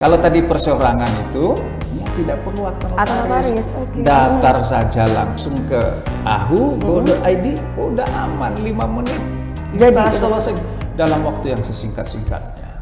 Kalau tadi perseorangan itu ya tidak perlu akta notaris. Okay. Daftar saja langsung ke ahu.go.id, udah aman 5 menit. Kita selesai dalam waktu yang sesingkat-singkatnya.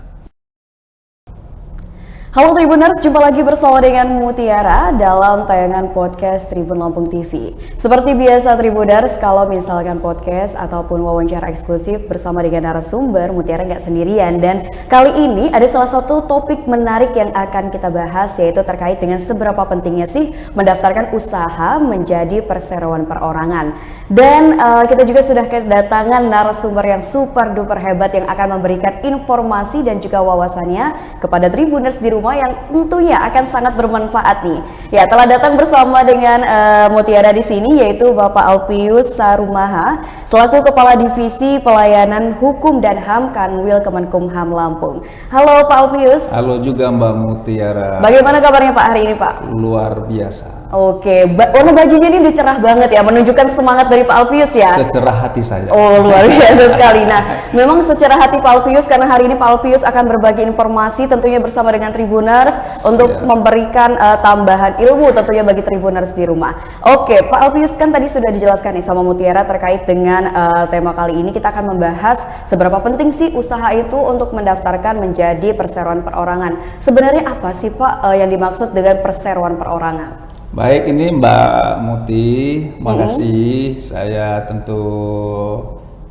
Halo Tribuners, jumpa lagi bersama dengan Mutiara dalam tayangan podcast Tribun Lampung TV. Seperti biasa Tribuners, kalau misalkan podcast ataupun wawancara eksklusif bersama dengan narasumber, Mutiara nggak sendirian. Dan kali ini ada salah satu topik menarik yang akan kita bahas, yaitu terkait dengan seberapa pentingnya sih mendaftarkan usaha menjadi perseroan perorangan. Dan kita juga sudah kedatangan narasumber yang super duper hebat yang akan memberikan informasi dan juga wawasannya kepada Tribuners di rumah yang tentunya akan sangat bermanfaat nih. Ya, telah datang bersama dengan Mutiara di sini, yaitu Bapak Alpius Sarumaha selaku Kepala Divisi Pelayanan Hukum dan HAM Kanwil Kemenkumham Lampung. Halo Pak Alpius. Halo juga Mbak Mutiara. Bagaimana kabarnya Pak hari ini Pak? Luar biasa. Oke, warna bajunya ini udah cerah banget ya, menunjukkan semangat dari Pak Alpius ya. Secerah hati saya. Oh, luar biasa sekali. Nah, memang secerah hati Pak Alpius karena hari ini Pak Alpius akan berbagi informasi tentunya bersama dengan Tribuners untuk memberikan tambahan ilmu tentunya bagi Tribuners di rumah. Oke, Pak Alpius, kan tadi sudah dijelaskan nih sama Mutiara terkait dengan tema kali ini. Kita akan membahas seberapa penting sih usaha itu untuk mendaftarkan menjadi perseroan perorangan. Sebenarnya apa sih Pak yang dimaksud dengan perseroan perorangan? Baik, ini Mbak Muti, makasih. Saya tentu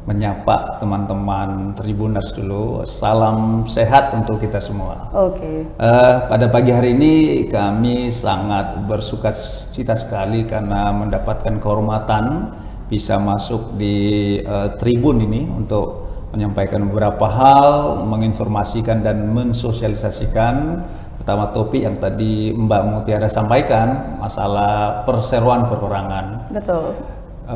menyapa teman-teman Tribuners dulu. Salam sehat untuk kita semua. Oke. Pada pagi hari ini kami sangat bersukacita sekali karena mendapatkan kehormatan bisa masuk di Tribun ini untuk menyampaikan beberapa hal, menginformasikan dan mensosialisasikan. Pertama topik yang tadi Mbak Mutiara sampaikan, masalah perseroan perorangan. Betul.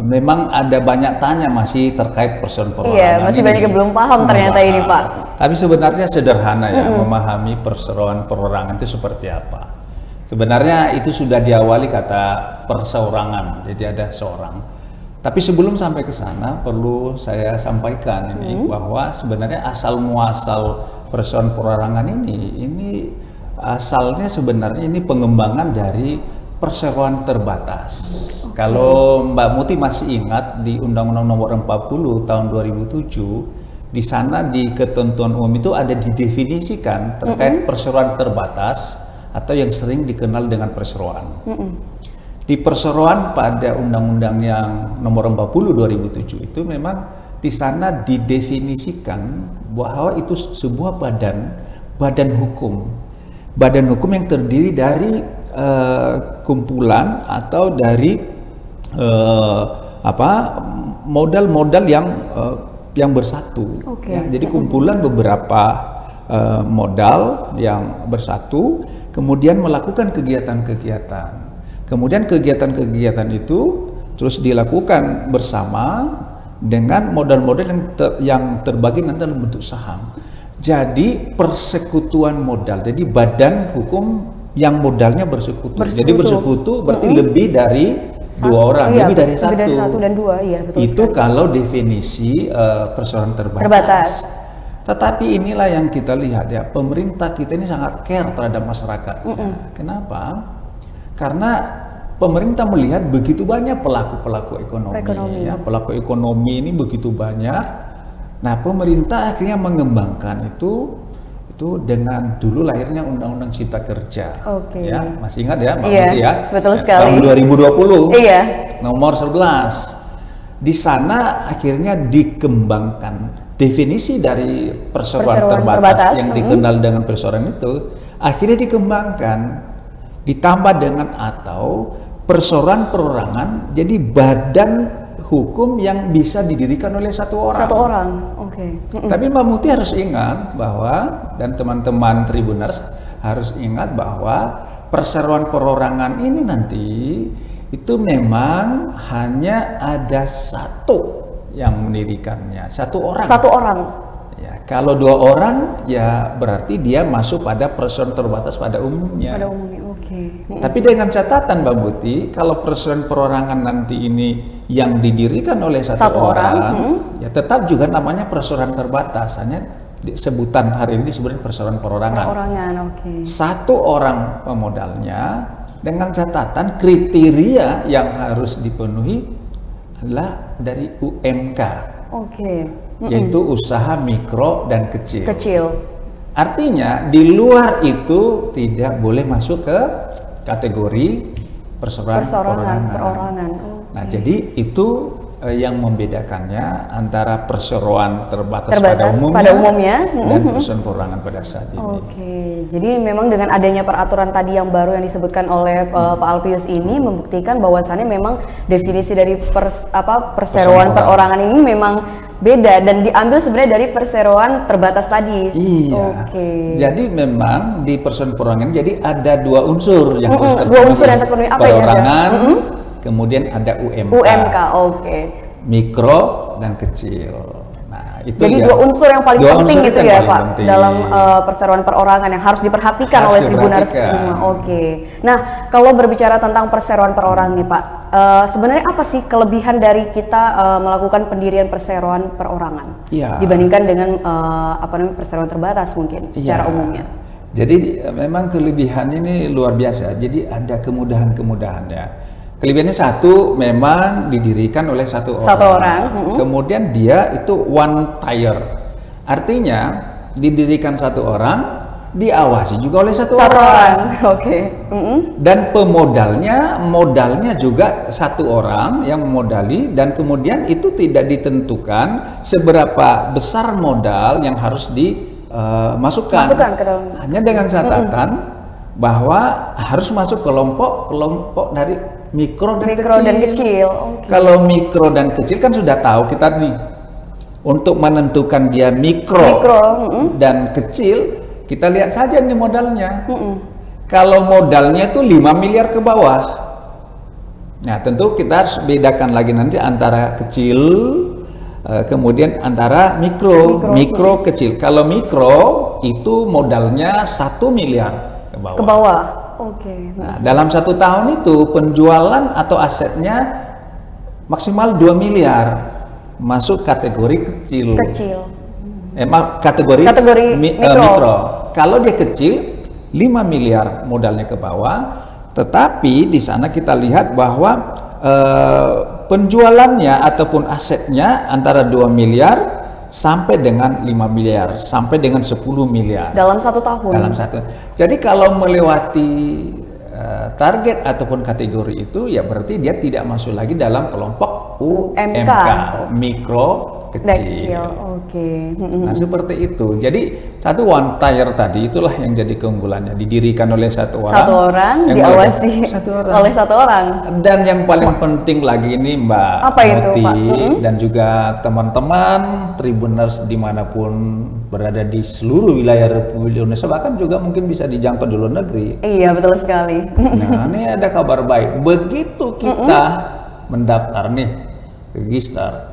Memang ada banyak tanya masih terkait perseroan perorangan. Iya, masih banyak yang belum paham ternyata ini Pak. Tapi sebenarnya sederhana ya, memahami perseroan perorangan itu seperti apa. Sebenarnya itu sudah diawali kata perseorangan, jadi ada seorang. Tapi sebelum sampai ke sana perlu saya sampaikan ini bahwa sebenarnya asal muasal perseroan perorangan ini asalnya sebenarnya ini pengembangan dari perseroan terbatas. Kalau Mbak Muti masih ingat di Undang-Undang Nomor 40 Tahun 2007, di sana di ketentuan umum itu ada didefinisikan terkait perseroan terbatas atau yang sering dikenal dengan perseroan. Di perseroan pada Undang-Undang yang Nomor 40 2007 itu memang di sana didefinisikan bahwa itu sebuah badan hukum. Badan hukum yang terdiri dari kumpulan atau dari modal-modal yang bersatu. Ya, jadi kumpulan beberapa modal yang bersatu, kemudian melakukan kegiatan-kegiatan. Kemudian kegiatan-kegiatan itu terus dilakukan bersama dengan modal-modal yang terbagi nanti dalam bentuk saham. Jadi persekutuan modal, jadi badan hukum yang modalnya bersekutu. Jadi bersekutu berarti lebih dari dua orang, lebih dari satu. Lebih dari satu dan dua, iya betul. Itu sekali. Kalau definisi perseroan terbatas. Tetapi inilah yang kita lihat ya, pemerintah kita ini sangat care terhadap masyarakat. Kenapa? Karena pemerintah melihat begitu banyak pelaku-pelaku ekonomi. Ya, pelaku ekonomi ini begitu banyak. Nah, pemerintah akhirnya mengembangkan itu dengan dulu lahirnya Undang-Undang Cipta Kerja. Ya, masih ingat ya, Mbak Muti ya? Betul sekali. Tahun 2020. Iya. Nomor 11. Di sana akhirnya dikembangkan definisi dari perseroan terbatas yang dikenal dengan perseroan itu akhirnya dikembangkan ditambah dengan atau perseroan perorangan jadi badan hukum yang bisa didirikan oleh satu orang. Satu orang, oke. Tapi Mbak Muti harus ingat bahwa, dan teman-teman Tribuners harus ingat bahwa perseroan perorangan ini nanti itu memang hanya ada satu yang mendirikannya, satu orang. Satu orang. Ya, kalau dua orang ya berarti dia masuk pada perseroan terbatas pada umumnya. Pada umumnya, oke. Tapi dengan catatan Mbak Muti, kalau perseroan perorangan nanti ini yang didirikan oleh satu orang, ya tetap juga namanya perseroan terbatas, hanya sebutan hari ini disebut perseroan perorangan. Perorangan, oke. Satu orang pemodalnya dengan catatan kriteria yang harus dipenuhi adalah dari UMK. Oke. Yaitu usaha mikro dan kecil. Kecil. Artinya di luar itu tidak boleh masuk ke kategori perseroan perorangan. Nah, jadi itu yang membedakannya antara perseroan terbatas pada umumnya dan perseroan perorangan pada saat ini. Oke, jadi memang dengan adanya peraturan tadi yang baru yang disebutkan oleh Pak Alpius ini membuktikan bahwasannya memang definisi dari perseroan perorangan ini memang beda dan diambil sebenarnya dari perseroan terbatas tadi. Iya. Oke. Jadi memang di perseroan perorangan jadi ada dua unsur yang harus terpenuhi. Dua unsur yang terpenuhi apa ya? Perorangan, kemudian ada UMK. UMK, oke. Mikro dan kecil. Nah, itu jadi dua unsur yang paling penting gitu ya Pak dalam perseroan perorangan yang harus diperhatikan oleh Tribuners semua. Oke. Nah, kalau berbicara tentang perseroan perorangan nih Pak, sebenarnya apa sih kelebihan dari kita melakukan pendirian perseroan perorangan dibandingkan dengan perseroan terbatas mungkin secara umumnya? Jadi memang kelebihannya ini luar biasa. Jadi ada kemudahan-kemudahannya. Kelebihannya satu, memang didirikan oleh satu orang. Kemudian dia itu one tier. Artinya didirikan satu orang, diawasi juga oleh satu orang. Oke. Dan modalnya juga satu orang yang memodali, dan kemudian itu tidak ditentukan seberapa besar modal yang harus dimasukkan. Ke dalam. Hanya dengan catatan bahwa harus masuk kelompok dari mikro dan kecil. Okay. Kalau mikro dan kecil kan sudah tahu kita nih, untuk menentukan dia mikro dan kecil, kita lihat saja nih modalnya. Kalau modalnya itu 5 miliar ke bawah, nah tentu kita harus bedakan lagi nanti antara kecil, kemudian antara mikro kecil. Kalau mikro itu modalnya 1 miliar ke bawah. Oke. Nah, dalam 1 tahun itu penjualan atau asetnya maksimal 2 miliar, masuk kategori kecil. Kategori mikro. Kalau dia kecil 5 miliar modalnya ke bawah, tetapi di sana kita lihat bahwa penjualannya ataupun asetnya antara 2 miliar sampai dengan 5 miliar, sampai dengan 10 miliar dalam 1 tahun. Jadi kalau melewati target ataupun kategori itu, ya berarti dia tidak masuk lagi dalam kelompok UMK, mikro kecil. Oke. Nah, seperti itu. Jadi satu one tier tadi itulah yang jadi keunggulannya, didirikan oleh satu orang, diawasi oleh satu orang. Dan yang paling penting lagi ini Mbak Muti dan juga teman-teman Tribuners dimanapun berada di seluruh wilayah Republik Indonesia, bahkan juga mungkin bisa dijangkau di luar negeri. Iya, betul sekali. Nah, ini ada kabar baik. Begitu kita mendaftar nih, register,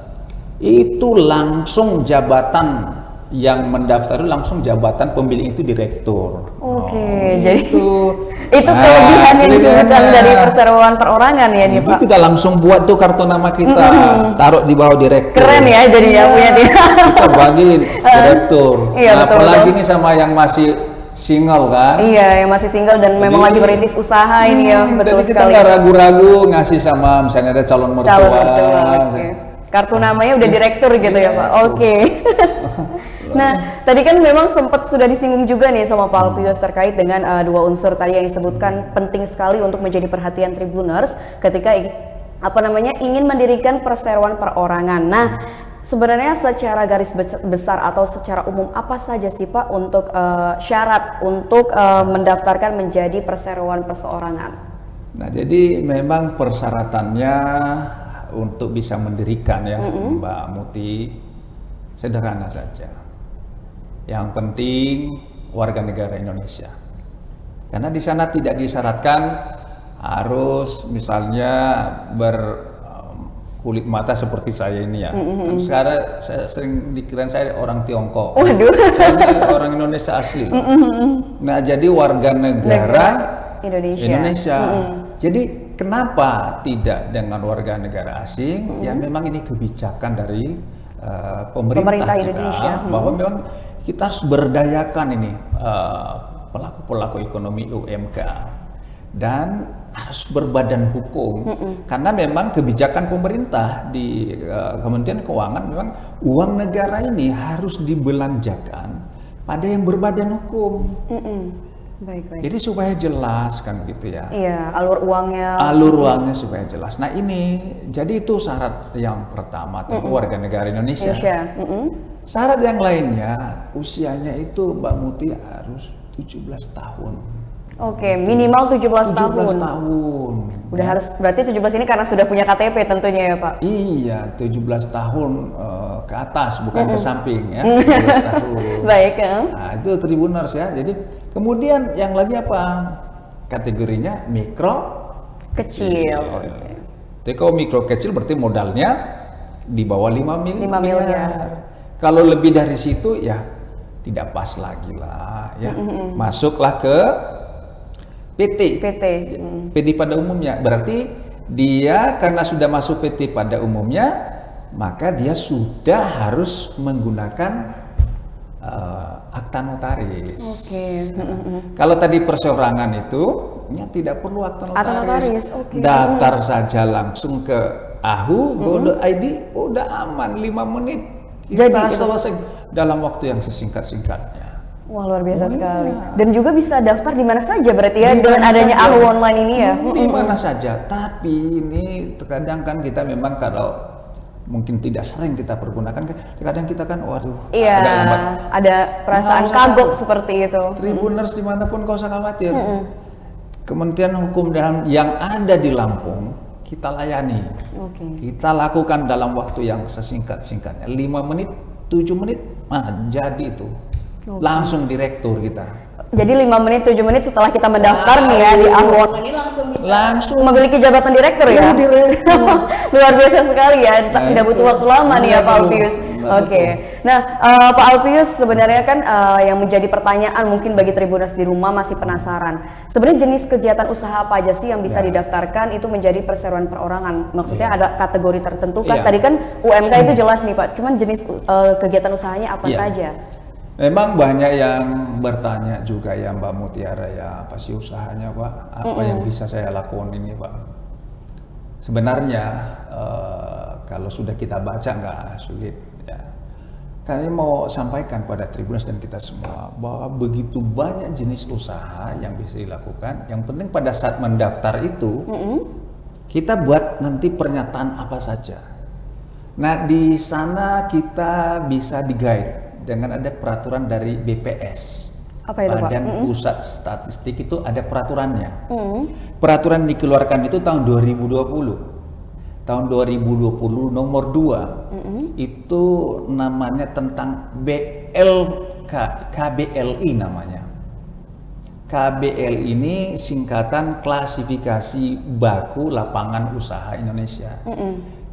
itu langsung jabatan yang mendaftar langsung jabatan pemilih itu direktur. Oke, jadi itu kelebihan yang disebutkan dari perseroan perorangan ya nih Pak. Kita langsung buat tuh kartu nama kita, taruh di bawah direktur. Keren ya jadinya punya dia. Kita bagi direktur. Iya, nah, apalagi nih sama yang masih single kan? Iya, yang masih single dan memang lagi merintis usaha ini ya, betul jadi sekali. Kita nggak ragu-ragu ngasih sama misalnya ada calon mertua. Kartu namanya udah direktur gitu ya Pak. Oke. Nah, tadi kan memang sempat sudah disinggung juga nih sama Pak Alpius terkait dengan dua unsur tadi yang disebutkan penting sekali untuk menjadi perhatian Tribuners ketika ingin mendirikan perseroan perorangan. Nah, sebenarnya secara garis besar atau secara umum apa saja sih Pak untuk syarat untuk mendaftarkan menjadi perseroan perseorangan? Nah, jadi memang persyaratannya untuk bisa mendirikan ya Mbak Muti sederhana saja. Yang penting warga negara Indonesia. Karena di sana tidak disyaratkan harus misalnya berkulit mata seperti saya ini ya. Sekarang saya sering dikirain saya orang Tiongkok. Waduh. Saya orang Indonesia asli. Nah, jadi warga negara Indonesia. Jadi kenapa tidak dengan warga negara asing? Ya memang ini kebijakan dari Pemerintah kita Indonesia. bahwa memang kita harus berdayakan ini pelaku-pelaku ekonomi UMK dan harus berbadan hukum karena memang kebijakan pemerintah di Kementerian Keuangan memang uang negara ini harus dibelanjakan pada yang berbadan hukum. Baik. Jadi supaya jelas kan gitu ya. Iya, alur uangnya Supaya jelas. Nah ini, jadi itu syarat yang pertama tentu warga negara Indonesia. Syarat yang lainnya, usianya itu Mbak Muti harus 17 tahun. Oke, minimal 17 tahun. 17 tahun. Udah harus, berarti 17 ini karena sudah punya KTP tentunya ya Pak? Iya, 17 tahun ke atas, bukan ke samping ya. 17 tahun. Baik. Nah itu Tribuners ya. Jadi kemudian yang lagi apa? Kategorinya mikro Kecil. Jadi kalau mikro kecil berarti modalnya di bawah 5 miliar. Kalau lebih dari situ ya tidak pas lagi lah ya. Masuklah ke PT pada umumnya. Berarti dia karena sudah masuk PT pada umumnya, maka dia sudah harus menggunakan akta notaris. Kalau tadi perseorangan itu ya tidak perlu akta notaris. Daftar saja langsung ke ahu.go.id, udah aman 5 menit. Kita selesai dalam waktu yang sesingkat-singkatnya. Wah luar biasa sekali. Dan juga bisa daftar di mana saja berarti ya dengan adanya AHU online ini ya. Di mana saja. Tapi ini terkadang kan kita memang kalau mungkin tidak sering kita pergunakan, kadang kita kan waduh agak lambat. Ada perasaan kagok seperti itu. Tribuners dimanapun kau usah khawatir. Kementerian Hukum dan yang ada di Lampung kita layani. Kita lakukan dalam waktu yang sesingkat-singkatnya. 5 menit, 7 menit, jadi itu. Langsung direktur kita. Jadi 5 menit, 7 menit setelah kita mendaftar nih ya di AHU online ini langsung bisa memiliki jabatan direktur ya? Direktur. Luar biasa sekali ya, tidak butuh waktu lama nih ya Pak Alpius. Nah Pak Alpius sebenarnya kan yang menjadi pertanyaan mungkin bagi Tribuners di rumah masih penasaran. Sebenarnya jenis kegiatan usaha apa aja sih yang bisa didaftarkan itu menjadi perseroan perorangan? Maksudnya ada kategori tertentu kan? Tadi kan UMK itu jelas nih Pak, cuman jenis kegiatan usahanya apa saja? Memang banyak yang bertanya juga ya Mbak Mutiara ya, apa sih usahanya Pak? Apa yang bisa saya lakukan ini Pak? Sebenarnya kalau sudah kita baca nggak sulit ya. Kami mau sampaikan pada Tribuners dan kita semua bahwa begitu banyak jenis usaha yang bisa dilakukan. Yang penting pada saat mendaftar itu kita buat nanti pernyataan apa saja. Nah di sana kita bisa di-guide dengan ada peraturan dari BPS. Apa itu, Badan Pusat Statistik itu ada peraturannya. Peraturan dikeluarkan itu tahun 2020. Tahun 2020 nomor 2 itu namanya tentang KBLI namanya. KBL ini singkatan klasifikasi baku lapangan usaha Indonesia.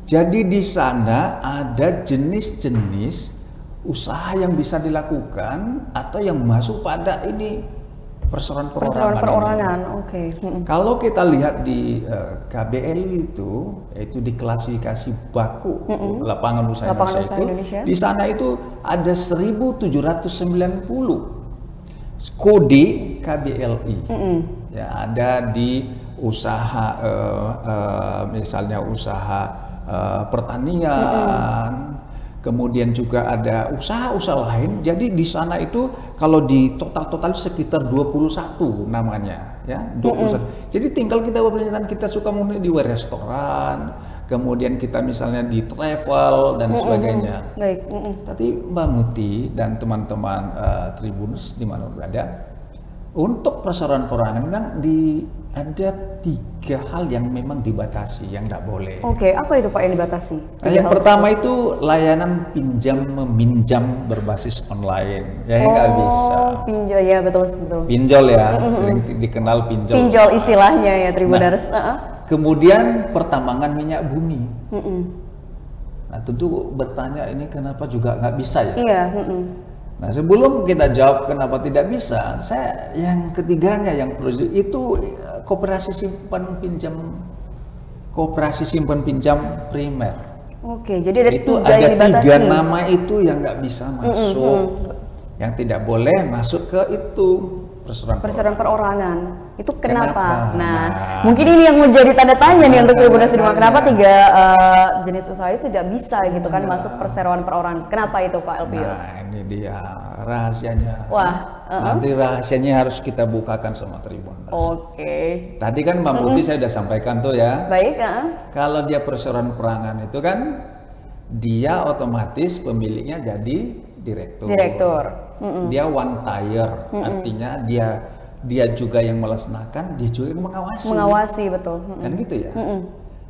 Jadi di sana ada jenis-jenis usaha yang bisa dilakukan atau yang masuk pada ini perseroan perorangan. Kalau kita lihat di KBLI itu di klasifikasi baku lapangan usaha Indonesia. Di sana itu ada 1790 kode KBLI. Ya, ada di usaha misalnya usaha pertanian. Kemudian juga ada usaha-usaha lain. Jadi di sana itu kalau di total sekitar 21 namanya, ya 21. Jadi tinggal kita pernyataan kita suka mungkin di restoran, kemudian kita misalnya di travel dan sebagainya. Tapi Mbak Muti dan teman-teman Tribuners di mana berada, untuk perseroan perorangan memang ada 3 hal yang memang dibatasi, yang tidak boleh. Apa itu Pak yang dibatasi? Yang pertama itu layanan pinjam meminjam berbasis online, ya nggak bisa. Pinjol ya betul. Pinjol ya, sering dikenal pinjol. Pinjol istilahnya ya Tribuners. Kemudian pertambangan minyak bumi. Nah tentu bertanya ini kenapa juga nggak bisa ya? Iya. Nah sebelum kita jawab kenapa tidak bisa, saya yang ketiganya yang perlu itu koperasi simpan pinjam primer. Oke, jadi ada Itu tiga yang ada dibatasi. 3 nama itu yang nggak bisa masuk, yang tidak boleh masuk ke itu Perseroan perorangan. Itu kenapa? Kenapa? Nah, Nah. mungkin ini yang menjadi tanda tanya nih untuk Tribuners Cinema. Tanda Kenapa tanya. 3 jenis usaha itu tidak bisa gitu kan masuk perseroan perorangan? Kenapa itu Pak Elpius? Nah, ini dia rahasianya. Wah, Nanti rahasianya harus kita bukakan sama Tribuners. Oke. Tadi kan Mbak Muti saya udah sampaikan tuh ya. Baik, Kalau dia perseroan perorangan itu kan dia otomatis pemiliknya jadi direktur. Dia one tier, artinya dia juga yang melaksanakan, dia juga yang mengawasi. Mengawasi, betul. Kan gitu ya.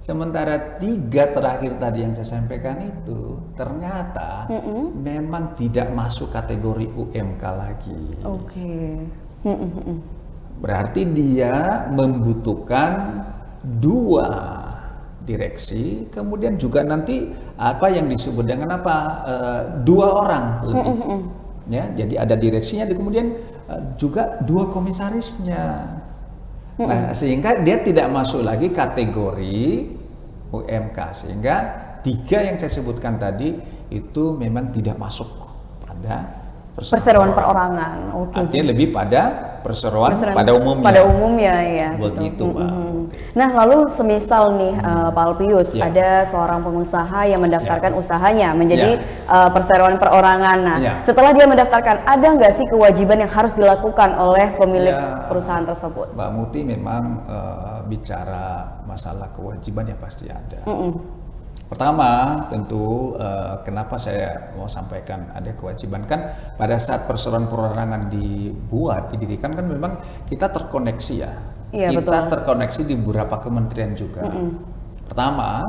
Sementara 3 terakhir tadi yang saya sampaikan itu ternyata memang tidak masuk kategori UMK lagi. Oke. Berarti dia membutuhkan 2 direksi, kemudian juga nanti apa yang disebut dengan apa 2 orang lebih. Ya, jadi ada direksinya, kemudian juga 2 komisarisnya. Nah, sehingga dia tidak masuk lagi kategori UMK, sehingga 3 yang saya sebutkan tadi itu memang tidak masuk pada Perseroan perorangan. Oke. Artinya lebih pada perseroan pada umumnya. Pada umumnya ya. Begitu, Pak. Nah, lalu semisal nih Pak Elpius, Ya. ada seorang pengusaha yang mendaftarkan Ya. usahanya menjadi Ya. perseroan perorangan. Nah, Ya. setelah dia mendaftarkan, ada nggak sih kewajiban yang harus dilakukan oleh pemilik Ya. perusahaan tersebut? Mbak Muti memang bicara masalah kewajiban ya pasti ada. Pertama, tentu kenapa saya mau sampaikan ada kewajiban, kan pada saat perseroan perorangan didirikan kan memang kita terkoneksi ya. Iya, Kita betul. terkoneksi di beberapa kementerian juga. Pertama,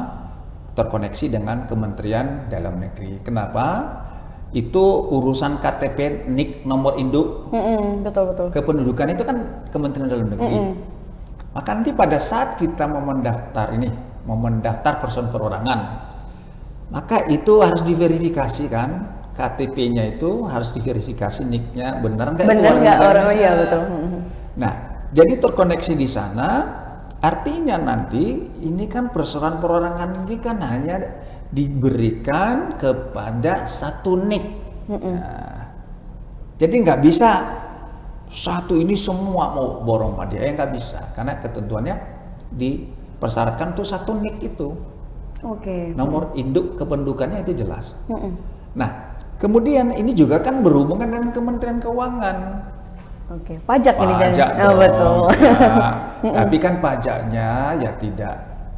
terkoneksi dengan Kementerian Dalam Negeri. Kenapa? Itu urusan KTP, NIK, nomor induk, Betul. kependudukan itu kan Kementerian Dalam Negeri. Maka nanti pada saat kita mau mendaftar perseroan perorangan, maka itu harus diverifikasi kan, KTP-nya itu harus diverifikasi, NIK-nya benar nggak? Benar nggak orang? Indonesia. Iya, betul. Nah, jadi terkoneksi di sana, artinya nanti ini kan perseroan perorangan ini kan hanya diberikan kepada 1 NIK. Nah, jadi nggak bisa satu ini semua mau borong sama dia, nggak bisa, karena ketentuannya dipersyaratkan tuh 1 NIK itu. Oke. Nomor induk kependudukannya itu jelas. Nah, kemudian ini juga kan berhubungan dengan Kementerian Keuangan. Oke. Pajak ini kan? Pajak Oh, dong, betul. ya. Tapi kan pajaknya ya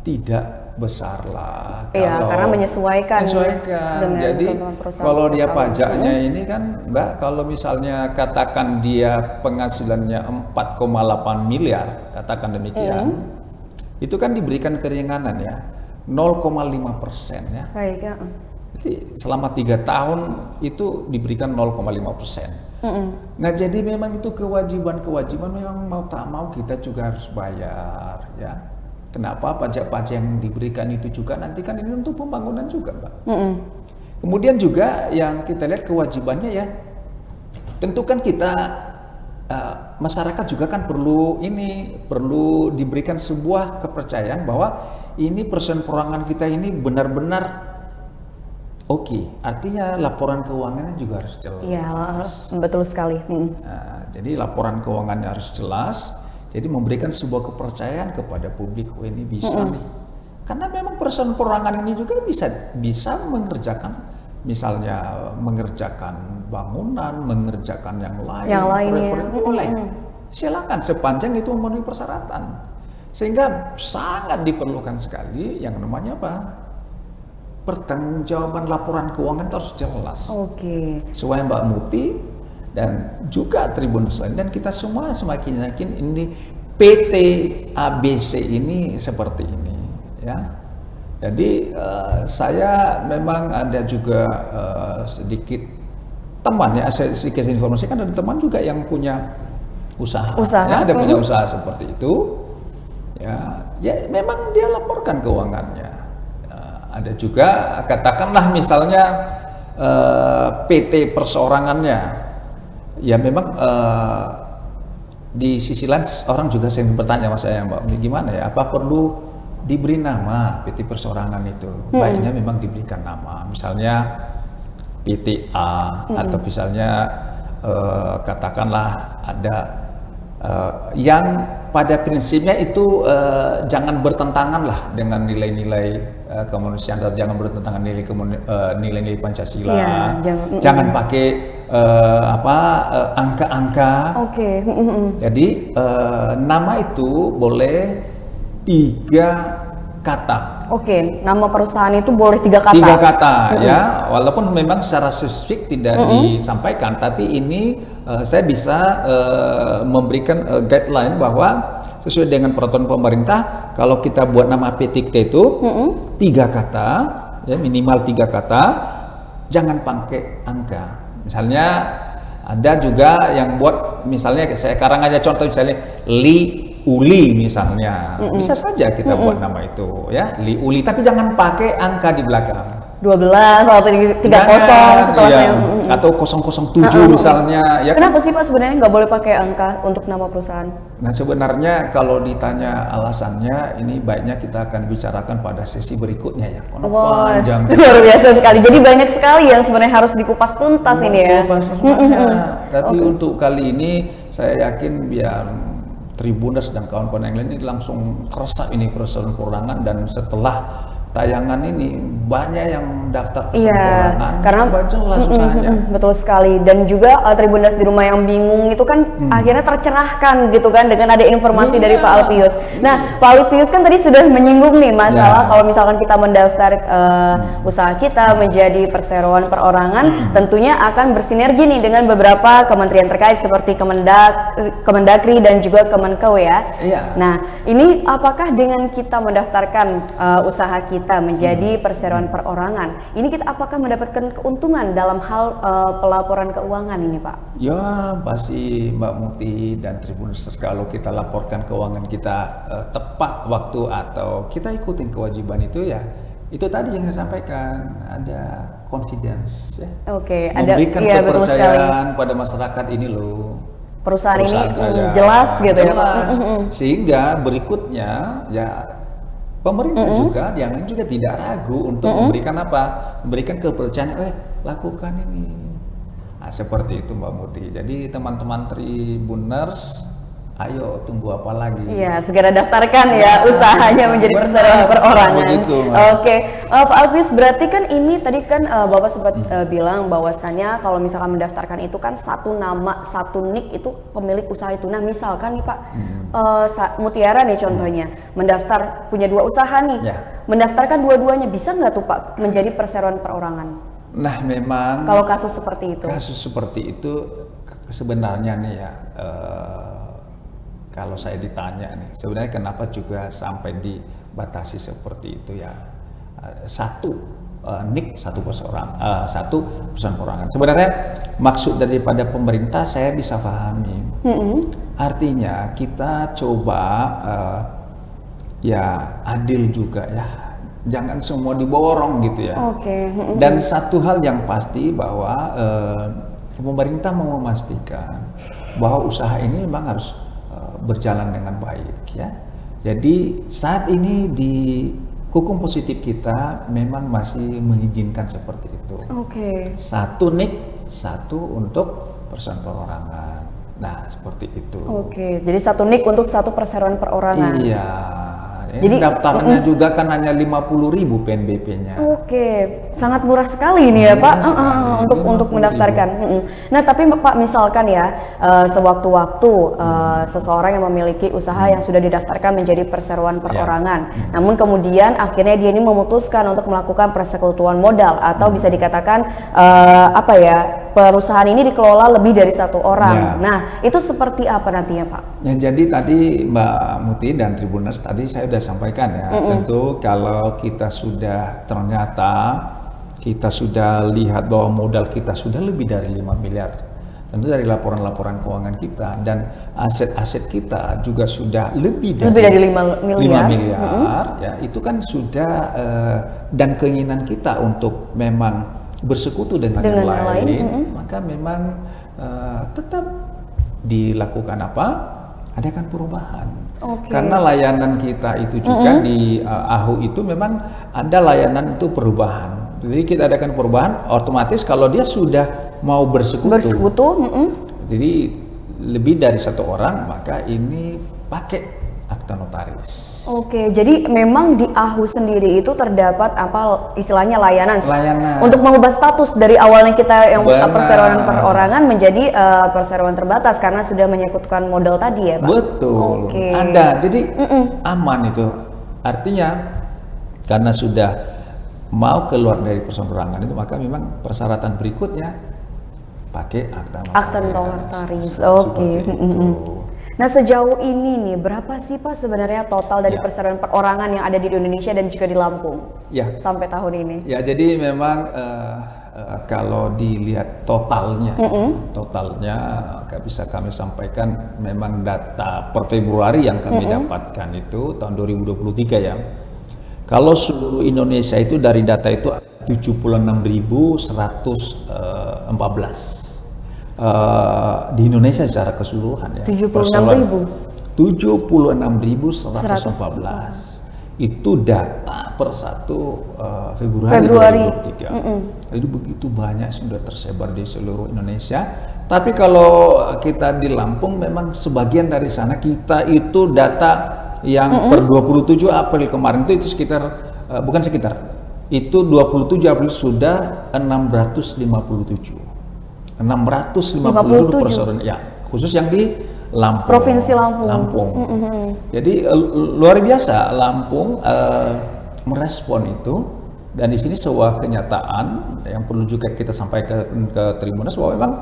tidak besar lah. Iya, karena menyesuaikan dengan Jadi ketentuan perusahaan kalau dia lokal. pajaknya ini kan, Mbak, kalau misalnya katakan dia penghasilannya 4,8 miliar, katakan demikian, itu kan diberikan keringanan ya, 0,5% ya. Baik ya. Jadi selama 3 tahun itu diberikan 0,5%. Nah, jadi memang itu kewajiban memang mau tak mau kita juga harus bayar ya. Kenapa? Pajak-pajak yang diberikan itu juga nanti kan ini untuk pembangunan juga, Mbak. Kemudian juga yang kita lihat kewajibannya ya, tentu kan kita masyarakat juga kan perlu diberikan sebuah kepercayaan bahwa ini perseroan perorangan kita ini benar-benar oke. Artinya laporan keuangannya juga harus jelas. Iya, betul sekali. Nah, jadi laporan keuangannya harus jelas. Jadi memberikan sebuah kepercayaan kepada publik, oh ini bisa nih. Karena memang perseroan perorangan ini juga bisa mengerjakan, misalnya mengerjakan bangunan, mengerjakan yang lain. Yang lainnya. Boleh. Silakan sepanjang itu memenuhi persyaratan. Sehingga sangat diperlukan sekali yang namanya apa? Pertanggungjawaban laporan keuangan itu harus jelas. Oke. Supaya Mbak Muti dan juga Tribuners lain dan kita semua semakin yakin ini PT ABC ini seperti ini ya. Jadi saya memang ada juga sedikit teman ya, saya sedikit informasi kan ada teman juga yang punya usaha. Ya, ada punya usaha seperti itu ya memang dia laporkan keuangannya. Ada juga katakanlah misalnya PT perseorangannya ya memang di sisi lain orang juga sering bertanya sama saya, Mbak, gimana ya, apa perlu diberi nama PT perseorangan itu, baiknya memang diberikan nama, misalnya PTA atau misalnya katakanlah ada yang pada prinsipnya itu jangan bertentangan lah dengan nilai-nilai kemanusiaan, atau jangan bertentangan nilai-nilai Pancasila. Jangan pakai angka-angka. Jadi nama itu boleh 3 kata. Nama perusahaan itu boleh 3 kata. 3 kata ya, walaupun memang secara spesifik tidak disampaikan, tapi ini saya bisa memberikan guideline bahwa sesuai dengan peraturan pemerintah, kalau kita buat nama PT kita itu 3 kata, ya minimal 3 kata, jangan pakai angka. Misalnya ada juga yang buat, misalnya saya sekarang aja contoh, misalnya Uli misalnya, bisa saja kita buat nama itu ya, Uli, tapi jangan pakai angka di belakang. 12 atau 30 setelahnya. Atau 007 misalnya. Ya, kenapa sih Pak sebenarnya nggak boleh pakai angka untuk nama perusahaan? Nah sebenarnya kalau ditanya alasannya, ini baiknya kita akan bicarakan pada sesi berikutnya ya. Panjang. Luar biasa sekali. Jadi banyak sekali yang sebenarnya harus dikupas tuntas ini ya. Tapi untuk kali ini saya yakin biar Tribuners dan kawan-kawan yang lain ini langsung keresap ini persoalan perorangan, dan setelah tayangan ini banyak yang daftar perorangan. Karena jelas usahanya. Betul sekali, dan juga Tribuners di rumah yang bingung itu kan akhirnya tercerahkan gitu kan dengan ada informasi dari Pak Alpius. Nah, Pak Alpius kan tadi sudah menyinggung nih masalah kalau misalkan kita mendaftar usaha kita menjadi perseroan perorangan, tentunya akan bersinergi nih dengan beberapa kementerian terkait seperti Kemendagri dan juga Kemenkeu ya. Nah, ini apakah dengan kita mendaftarkan usaha kita menjadi perseroan perorangan, ini kita apakah mendapatkan keuntungan dalam hal pelaporan keuangan ini Pak? Ya pasti Mbak Muti dan Tribuners, kalau kita laporkan keuangan kita tepat waktu atau kita ikutin kewajiban itu ya, itu tadi yang saya sampaikan, ada confidence ya. Memberikan kepercayaan pada masyarakat ini loh. Perusahaan ini jelas gitu ya Pak. Sehingga berikutnya ya pemerintah juga, yang lain juga tidak ragu untuk memberikan memberikan kepercayaan, lakukan ini. Nah, seperti itu Mbak Muti. Jadi teman-teman Tribuners, ayo tunggu apa lagi? Iya, segera daftarkan ya usahanya menjadi perseroan perorangan. Pak Alpius, berarti kan ini tadi kan Bapak sempat bilang bahwasannya kalau misalkan mendaftarkan itu kan satu nama, satu nik itu pemilik usaha itu. Nah, misalkan nih Pak, Mutiara nih contohnya, mendaftar punya 2 usaha nih, mendaftarkan dua-duanya, bisa nggak tuh Pak menjadi perseroan perorangan? Nah, memang kalau kasus seperti itu. Kasus seperti itu sebenarnya nih ya. Kalau saya ditanya nih, sebenarnya kenapa juga sampai dibatasi seperti itu ya? Satu nik, satu perorangan. Sebenarnya maksud daripada pemerintah saya bisa pahami. Artinya kita coba ya adil juga ya, jangan semua diborong gitu ya. Dan satu hal yang pasti bahwa pemerintah mau memastikan bahwa usaha ini memang harus berjalan dengan baik ya. Jadi saat ini di hukum positif kita memang masih mengizinkan seperti itu. Satu nik, satu untuk perseroan perorangan. Nah, seperti itu. Jadi satu nik untuk satu perseroan perorangan. Iya. Jadi daftarnya juga kan hanya 50.000 PNBP-nya. Sangat murah sekali ini ya Pak, untuk mendaftarkan. Nah, tapi Pak misalkan ya, sewaktu-waktu seseorang yang memiliki usaha yang sudah didaftarkan menjadi perseroan perorangan, namun kemudian akhirnya dia ini memutuskan untuk melakukan persekutuan modal atau bisa dikatakan perusahaan ini dikelola lebih dari 1 orang. Nah, itu seperti apa nantinya Pak? Ya, jadi tadi Mbak Muti dan Tribuners tadi saya sudah sampaikan ya, tentu kalau kita sudah ternyata kita sudah lihat bahwa modal kita sudah lebih dari 5 miliar, tentu dari laporan-laporan keuangan kita dan aset-aset kita juga sudah lebih dari 5 miliar. Ya, itu kan sudah dan keinginan kita untuk memang bersekutu dengan yang lain, maka memang tetap dilakukan adakan perubahan. Oke. Karena layanan kita itu juga di AHU itu memang ada layanan itu perubahan. Jadi kita adakan perubahan, otomatis kalau dia sudah mau bersekutu, jadi lebih dari satu orang, maka ini pakai akta notaris. Oke, jadi memang di AHU sendiri itu terdapat apa istilahnya layanan untuk mengubah status dari awalnya kita yang perseroan perorangan menjadi perseroan terbatas karena sudah menyangkutkan modal tadi ya Pak? Betul, ada, jadi aman itu. Artinya karena sudah mau keluar dari perseroan perorangan itu, maka memang persyaratan berikutnya pakai akta notaris. Oke. Nah sejauh ini nih berapa sih Pak sebenarnya total dari perseroan perorangan yang ada di Indonesia dan juga di Lampung sampai tahun ini? Ya jadi memang kalau dilihat totalnya, bisa kami sampaikan memang data per Februari yang kami dapatkan itu tahun 2023 ya. Kalau seluruh Indonesia itu dari data itu 76.114. Di Indonesia secara keseluruhan ya. 76.114 itu data per 1 Februari 2023. Jadi begitu banyak sudah tersebar di seluruh Indonesia. Tapi kalau kita di Lampung memang sebagian dari sana kita itu data yang per 27 April kemarin itu sekitar itu 27 April sudah 657 perseroan ya, khusus yang di Lampung. Provinsi Lampung. Jadi luar biasa Lampung merespon itu, dan di sini sebuah kenyataan yang perlu juga kita sampaikan ke Tribuners bahwa memang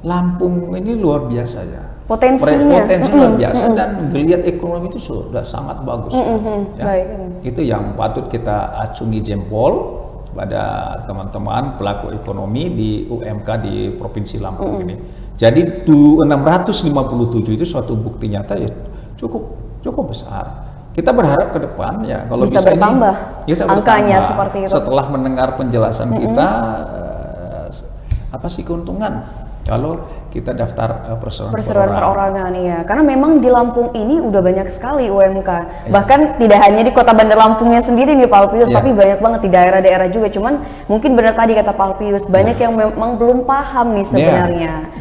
Lampung ini luar biasa ya. Potensi luar biasa dan geliat ekonomi itu sudah sangat bagus. Itu yang patut kita acungi jempol pada teman-teman pelaku ekonomi di UMK di Provinsi Lampung ini. Jadi 657 itu suatu bukti nyata ya cukup besar. Kita berharap ke depan ya kalau bisa bertambah angkanya seperti itu. Setelah mendengar penjelasan kita apa sih keuntungan kalau kita daftar perseroan perorangan ya, karena memang di Lampung ini udah banyak sekali UMK, bahkan tidak hanya di Kota Bandar Lampungnya sendiri nih Pak Alpius, tapi banyak banget di daerah-daerah juga. Cuman mungkin benar tadi kata Pak Alpius, banyak yang memang belum paham nih sebenarnya.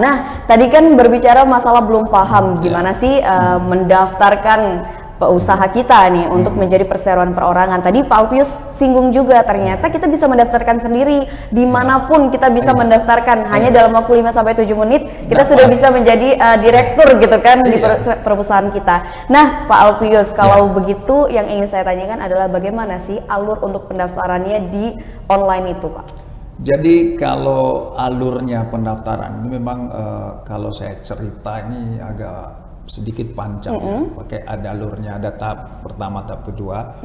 Nah tadi kan berbicara masalah belum paham, gimana sih mendaftarkan usaha kita nih untuk menjadi perseroan perorangan. Tadi Pak Alpius singgung juga ternyata kita bisa mendaftarkan sendiri dimanapun kita bisa mendaftarkan, hanya dalam waktu 5-7 menit kita sudah bisa menjadi direktur gitu kan di perusahaan kita. Nah Pak Alpius, kalau begitu yang ingin saya tanyakan adalah bagaimana sih alur untuk pendaftarannya di online itu Pak? Jadi kalau alurnya pendaftaran ini memang kalau saya cerita ini agak sedikit panjang ya, pakai ada alurnya, ada tahap pertama, tahap kedua.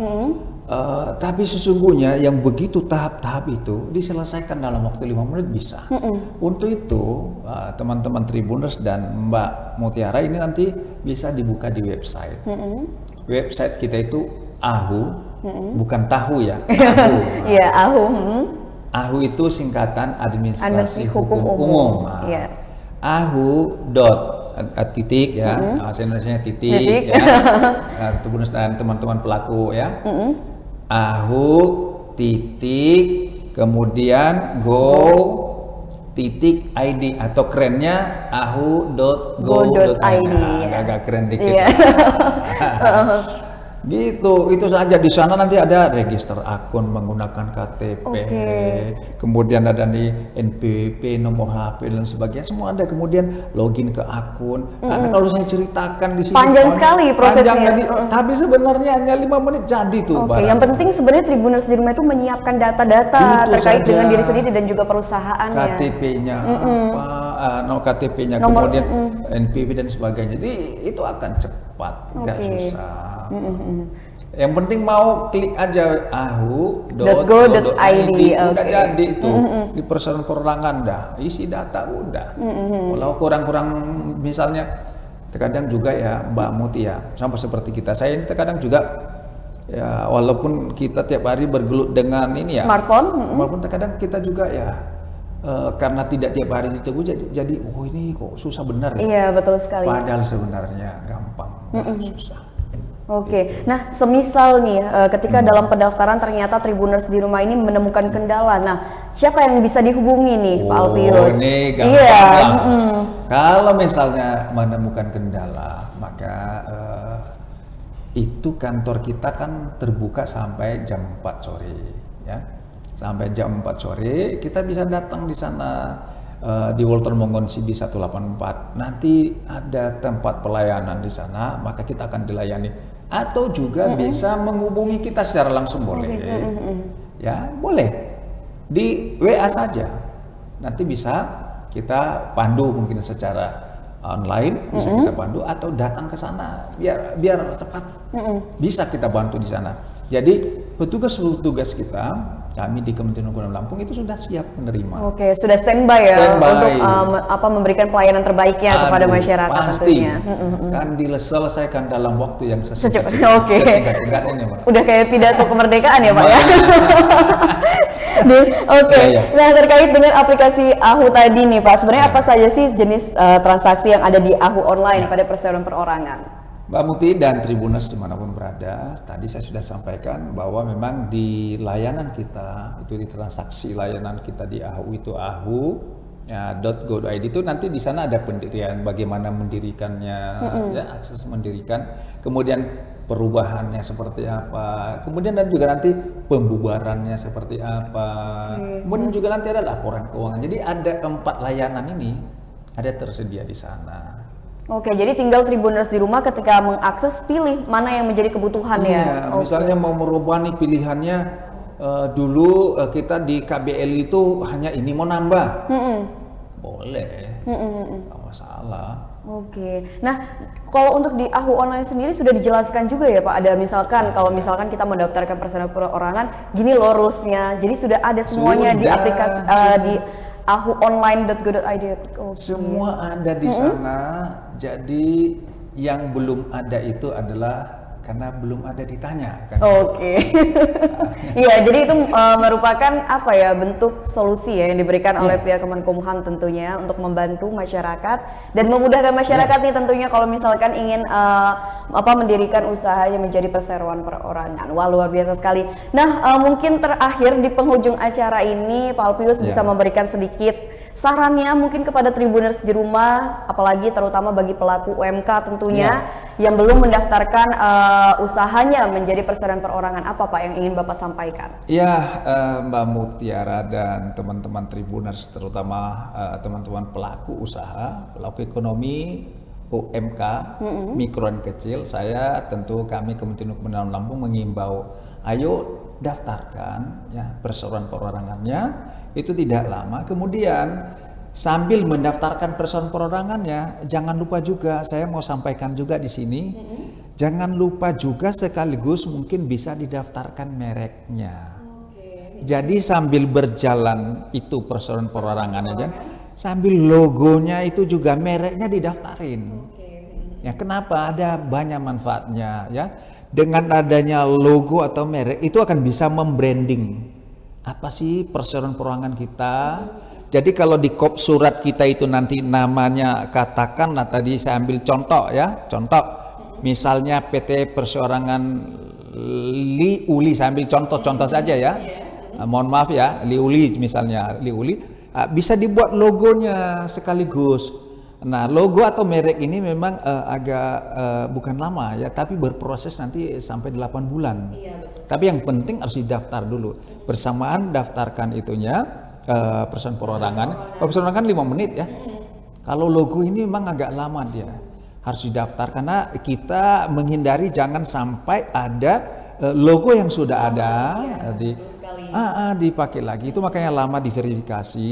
Tapi sesungguhnya yang begitu tahap-tahap itu diselesaikan dalam waktu 5 menit bisa. Untuk itu teman-teman Tribuners dan Mbak Mutiara ini nanti bisa dibuka di website. Website kita itu AHU, bukan tahu ya. AHU. Iya, AHU. AHU itu singkatan Administrasi Hukum Umum. AHU titik ya, bahasa Indonesianya titik ya, Tribuners dan teman-teman pelaku ya, AHU titik kemudian go titik ID atau kerennya ahu.go.id, agak keren dikit. Gitu, itu saja. Di sana nanti ada register akun menggunakan KTP, kemudian ada di NPWP, nomor HP dan sebagainya, semua ada. Kemudian login ke akun. Karena kalau saya ceritakan di sini panjang sekali prosesnya. Tapi sebenarnya hanya 5 menit jadi tuh. Yang penting sebenarnya Tribuners di rumah itu menyiapkan data-data terkait dengan diri sendiri dan juga perusahaannya. KTP-nya apa, KTP-nya, kemudian NPWP dan sebagainya. Jadi itu akan cepat, nggak susah. Yang penting mau klik aja ahu.go.id, udah jadi itu di perseroan perorangan dah, isi data udah. Kalau kurang-kurang misalnya terkadang juga ya Mbak Muti ya, sama seperti kita, saya ini terkadang juga ya walaupun kita tiap hari bergelut dengan ini ya smartphone, terkadang kita juga ya karena tidak tiap hari ditunggu jadi oh ini kok susah benar ya. Iya, betul sekali. Padahal sebenarnya gampang, susah. Oke, nah semisal nih ketika dalam pendaftaran ternyata Tribuners di rumah ini menemukan kendala, nah siapa yang bisa dihubungi nih Pak Alpius? Ini gampang Iya. lah. Kalau misalnya menemukan kendala, maka itu kantor kita kan terbuka sampai jam 4 sore, ya. Sampai jam 4 sore kita bisa datang di sana di Walter Mongonsi di 184. Nanti ada tempat pelayanan di sana, maka kita akan dilayani. Atau juga bisa menghubungi kita secara langsung boleh, ya boleh di WA saja. Nanti bisa kita pandu mungkin secara online, bisa kita pandu atau datang ke sana biar cepat. Bisa kita bantu di sana. Jadi petugas-petugas kita, kami di Kementerian Hukum dan Lampung itu sudah siap menerima. Oke, sudah standby ya untuk memberikan pelayanan terbaiknya kepada masyarakat pasti. tentunya. Kan diselesaikan dalam waktu yang sesingkat-singkatnya ini, Pak. Udah kayak pidato kemerdekaan ya Pak ya. Oke. Ya. Nah terkait dengan aplikasi AHU tadi nih Pak, sebenarnya apa saja sih jenis transaksi yang ada di AHU online pada perseroan perorangan? Mbak Muti dan Tribuners dimanapun berada, tadi saya sudah sampaikan bahwa memang di layanan kita, itu di transaksi layanan kita di AHU itu .go.id itu nanti di sana ada pendirian, bagaimana mendirikannya, ya akses mendirikan, kemudian perubahannya seperti apa, kemudian dan juga nanti pembubarannya seperti apa, kemudian juga nanti ada laporan keuangan. Jadi ada 4 layanan ini ada tersedia di sana. Oke, jadi tinggal Tribuners di rumah ketika mengakses pilih mana yang menjadi kebutuhan ya. Misalnya mau merubah nih pilihannya, dulu kita di KBL itu hanya ini mau nambah, boleh, nggak masalah. Oke, nah kalau untuk di AHU online sendiri sudah dijelaskan juga ya Pak, ada misalkan kalau misalkan kita mendaftarkan perseroan perorangan, gini loh rules-nya, jadi sudah ada semuanya di aplikasi di ahuonline.go.id. Semua ada di sana. Jadi yang belum ada itu adalah karena belum ada ditanya kan. Oke. Iya, jadi itu merupakan apa ya, bentuk solusi ya yang diberikan oleh pihak Kemenkumham tentunya untuk membantu masyarakat dan memudahkan masyarakat nih tentunya kalau misalkan ingin mendirikan usahanya menjadi perseroan perorangan. Wah, luar biasa sekali. Nah, mungkin terakhir di penghujung acara ini Pak Alpius bisa memberikan sedikit sarannya mungkin kepada Tribuners di rumah, apalagi terutama bagi pelaku UMK tentunya yang belum mendaftarkan usahanya menjadi perseroan perorangan. Apa Pak yang ingin Bapak sampaikan? Ya, Mbak Mutiara dan teman-teman Tribuners, terutama teman-teman pelaku usaha, pelaku ekonomi, UMK, mikro dan kecil, kami Kementerian Hukum dan Lampung mengimbau, ayo daftarkan ya perseroan perorangannya. Itu tidak lama. Kemudian sambil mendaftarkan perseroan perorangannya, jangan lupa juga, saya mau sampaikan juga di sini, jangan lupa juga sekaligus mungkin bisa didaftarkan mereknya. Jadi sambil berjalan itu perseroan perorangannya, sambil logonya itu juga mereknya didaftarin. Ya, kenapa? Ada banyak manfaatnya ya. Dengan adanya logo atau merek itu akan bisa membranding apa sih perseroan perorangan kita. Jadi kalau di kop surat kita itu nanti namanya, katakanlah tadi saya ambil contoh ya, contoh misalnya PT Perseorangan Liuli, saya ambil contoh saja ya. Mohon maaf ya, Liuli misalnya, Liuli bisa dibuat logonya sekaligus. Nah, logo atau merek ini memang agak bukan lama ya, tapi berproses nanti sampai 8 bulan. Iya, betul. Tapi yang penting harus didaftar dulu. Bersamaan daftarkan itunya perseroan perorangan. Perorangan 5 menit ya. Kalau logo ini memang agak lama dia. Harus didaftar karena kita menghindari jangan sampai ada logo yang sudah ada dipakai lagi. Itu makanya lama diverifikasi.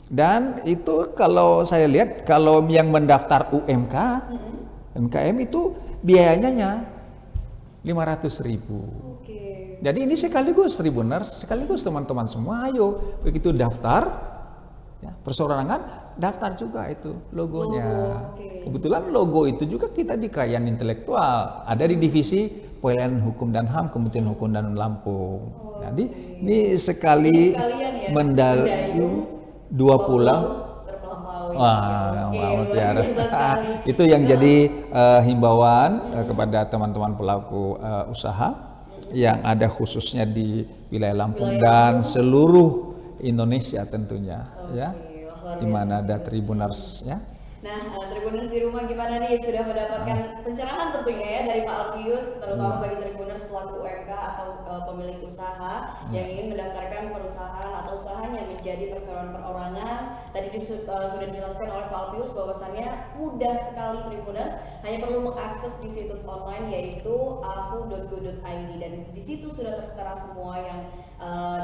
Dan itu kalau saya lihat, kalau yang mendaftar UMK, MKM itu biayanya 500.000. Jadi ini sekaligus Tribuners, sekaligus teman-teman semua, ayo begitu daftar ya, perseorangan, daftar juga itu logonya. Kebetulan logo itu juga kita di Kekayaan Intelektual, ada di divisi Pelayanan Hukum dan HAM Kementerian Hukum dan Lampung. Jadi ini sekali 2 pulau. Terlampaui. Wah, Oke, Mbak luar Mutiara. biasa sekali. Itu yang jadi himbauan kepada teman-teman pelaku usaha yang ada khususnya di wilayah Lampung dan seluruh Indonesia tentunya, ya, wah, luar di mana ada Tribuners, ya. Nah, Tribuners di rumah gimana nih? Sudah mendapatkan pencerahan tentunya ya dari Pak Alpius, terutama bagi Tribuners pelaku UMK atau pemilik usaha yang ingin mendaftarkan perusahaan atau usahanya menjadi perseroan perorangan. Tadi sudah dijelaskan oleh Pak Alpius bahwasannya mudah sekali Tribuners, hanya perlu mengakses di situs online yaitu ahu.go.id dan di situ sudah tertera semua yang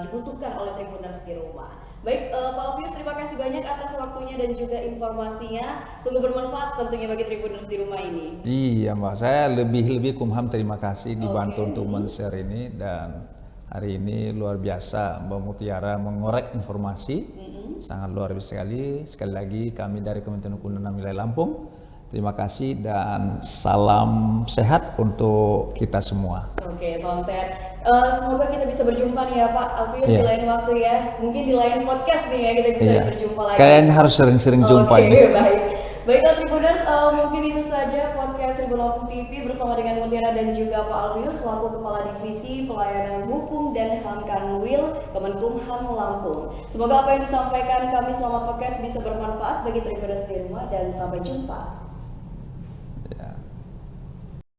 dibutuhkan oleh Tribuners di rumah. Baik, Pak Alpius, terima kasih banyak atas waktunya dan juga informasinya. Sungguh bermanfaat tentunya bagi Tribuners di rumah ini. Iya Mbak, saya lebih Kumham terima kasih dibantu untuk men-share ini, dan hari ini luar biasa Mbak Mutiara mengorek informasi, sangat luar biasa sekali. Sekali lagi kami dari Kementerian Hukum dan HAM Wilayah Lampung, terima kasih dan salam sehat untuk kita semua. Oke, salam sehat. Semoga kita bisa berjumpa nih ya Pak Alpius di lain waktu ya. Mungkin di lain podcast nih ya kita bisa berjumpa lagi. Kayaknya harus sering-sering jumpa ini. Baik. Baiklah Tribuners, mungkin itu saja podcast Tribun Lampung TV bersama dengan Mutiara dan juga Pak Alpius selaku Kepala Divisi Pelayanan Hukum dan HAM Kanwil Kemenkumham Lampung. Semoga apa yang disampaikan kami selama podcast bisa bermanfaat bagi Tribuners di rumah dan sampai jumpa. Ya.